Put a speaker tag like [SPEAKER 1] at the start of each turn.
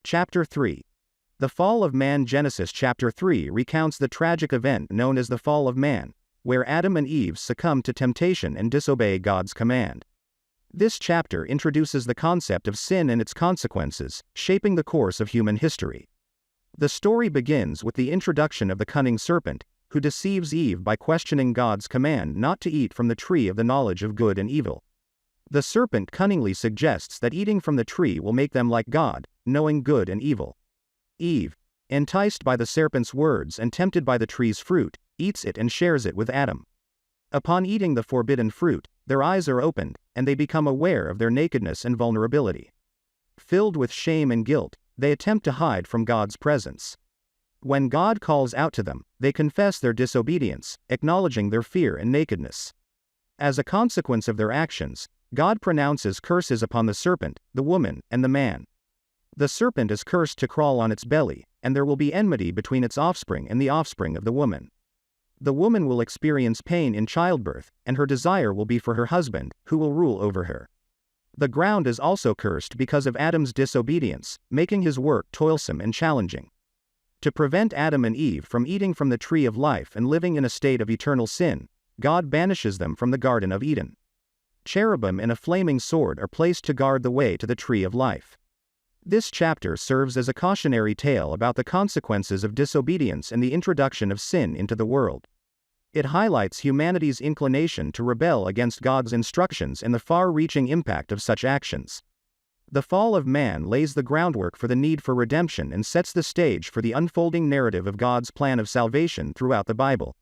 [SPEAKER 1] Chapter 3. The Fall of Man. Genesis chapter 3 recounts the tragic event known as the fall of man, where Adam and Eve succumb to temptation and disobey God's command. This chapter introduces the concept of sin and its consequences, shaping the course of human history. The story begins with the introduction of the cunning serpent, who deceives Eve by questioning God's command not to eat from the tree of the knowledge of good and evil. The serpent cunningly suggests that eating from the tree will make them like God, knowing good and evil. Eve, enticed by the serpent's words and tempted by the tree's fruit, eats it and shares it with Adam. Upon eating the forbidden fruit, their eyes are opened, and they become aware of their nakedness and vulnerability. Filled with shame and guilt, they attempt to hide from God's presence. When God calls out to them, they confess their disobedience, acknowledging their fear and nakedness. As a consequence of their actions, God pronounces curses upon the serpent, the woman, and the man. The serpent is cursed to crawl on its belly, and there will be enmity between its offspring and the offspring of the woman. The woman will experience pain in childbirth, and her desire will be for her husband, who will rule over her. The ground is also cursed because of Adam's disobedience, making his work toilsome and challenging. To prevent Adam and Eve from eating from the tree of life and living in a state of eternal sin, God banishes them from the Garden of Eden. Cherubim and a flaming sword are placed to guard the way to the tree of life. This chapter serves as a cautionary tale about the consequences of disobedience and the introduction of sin into the world. It highlights humanity's inclination to rebel against God's instructions and the far-reaching impact of such actions. The fall of man lays the groundwork for the need for redemption and sets the stage for the unfolding narrative of God's plan of salvation throughout the Bible.